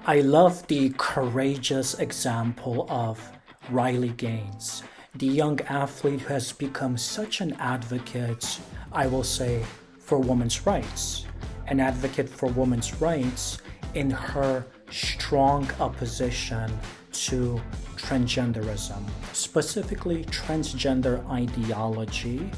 I love the courageous example of Riley Gaines, the young athlete who has become such an advocate, I will say, for women's rights. An advocate for women's rights in her strong opposition to transgenderism, specifically transgender ideology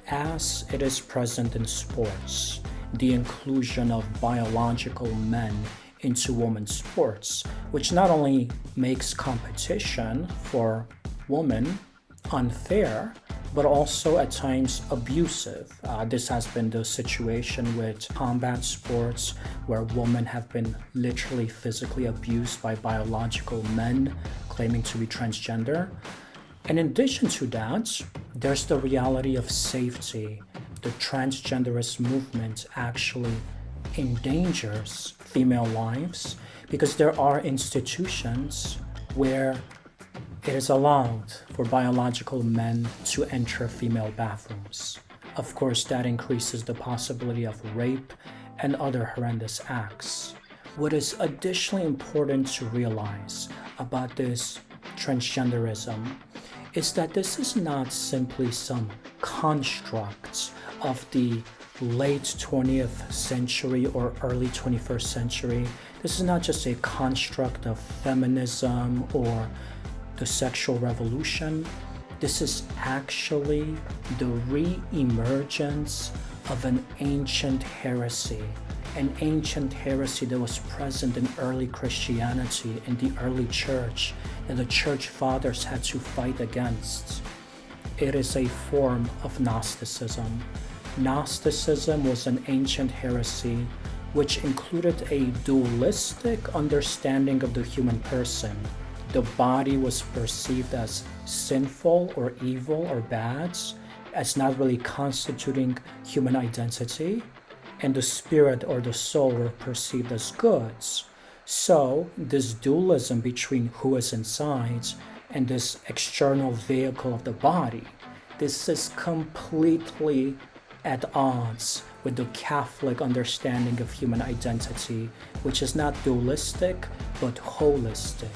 as it is present in sports, the inclusion of biological men into women's sports, which not only makes competition for women unfair, but also at times abusive. This has been the situation with combat sports where women have been literally physically abused by biological men claiming to be transgender. And in addition to that, there's the reality of safety. The transgenderist movement actually endangers female lives because there are institutions where it is allowed for biological men to enter female bathrooms. Of course, that increases the possibility of rape and other horrendous acts. What is additionally important to realize about this transgenderism is that this is not simply some construct of the late 20th century or early 21st century. This is not just a construct of feminism or the sexual revolution. This is actually the re-emergence of an ancient heresy, an ancient heresy that was present in early Christianity, in the early church, and the church fathers had to fight against. It is a form of Gnosticism. Gnosticism was an ancient heresy which included a dualistic understanding of the human person. The body was perceived as sinful or evil or bad, as not really constituting human identity, and the spirit or the soul were perceived as goods. So, this dualism between who is inside and this external vehicle of the body, this is completely at odds with the Catholic understanding of human identity, which is not dualistic but holistic.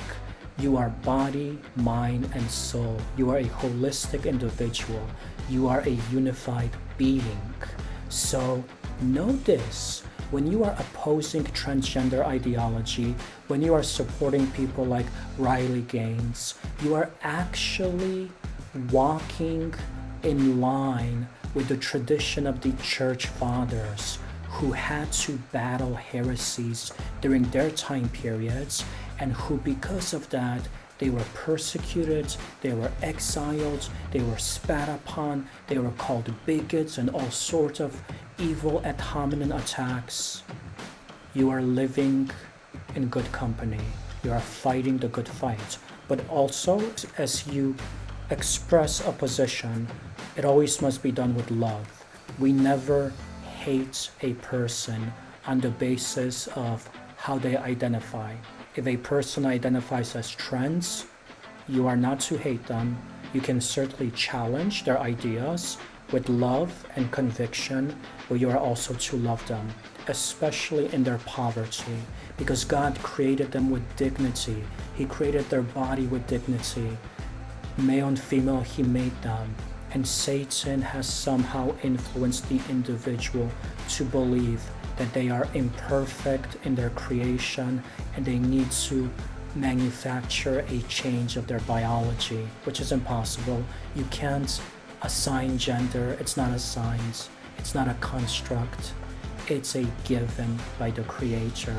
You are body, mind, and soul. You are a holistic individual. You are a unified being. So know this: when you are opposing transgender ideology, when you are supporting people like Riley Gaines, you are actually walking in line with the tradition of the church fathers who had to battle heresies during their time periods, and who, because of that, they were persecuted, they were exiled, they were spat upon, they were called bigots and all sorts of evil ad hominem attacks. You are living in good company. You are fighting the good fight. But also, as you express opposition, it always must be done with love. We never hate a person on the basis of how they identify. If a person identifies as trans, you are not to hate them. You can certainly challenge their ideas with love and conviction, but you are also to love them, especially in their poverty, because God created them with dignity. He created their body with dignity. Male and female, He made them. And Satan has somehow influenced the individual to believe that they are imperfect in their creation and they need to manufacture a change of their biology, which is impossible. You can't assign gender. It's not assigned. It's not a construct. It's a given by the Creator.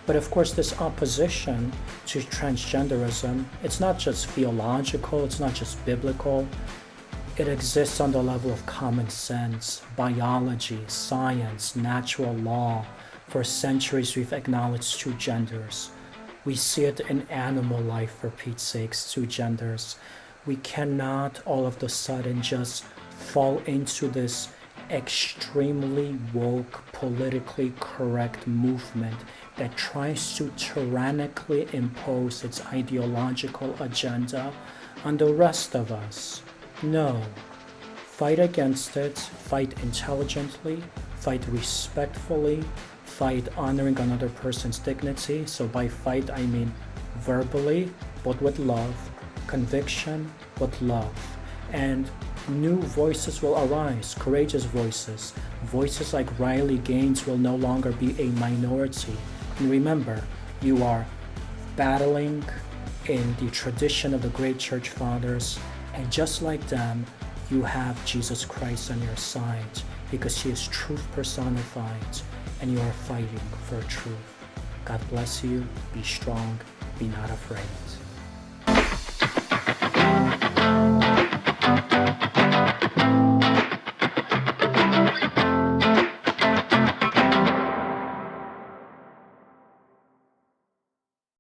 But of course, this opposition to transgenderism, it's not just theological, it's not just biblical. It exists on the level of common sense, biology, science, natural law. For centuries, we've acknowledged two genders. We see it in animal life, for Pete's sakes, two genders. We cannot all of a sudden just fall into this extremely woke, politically correct movement that tries to tyrannically impose its ideological agenda on the rest of us. No. Fight against it, fight intelligently, fight respectfully, fight honoring another person's dignity. So by fight, I mean verbally, but with love, conviction, with love. And new voices will arise, courageous voices. Voices like Riley Gaines will no longer be a minority. And remember, you are battling in the tradition of the great church fathers, and just like them, you have Jesus Christ on your side because he is truth personified, and you are fighting for truth. God bless you. Be strong. Be not afraid.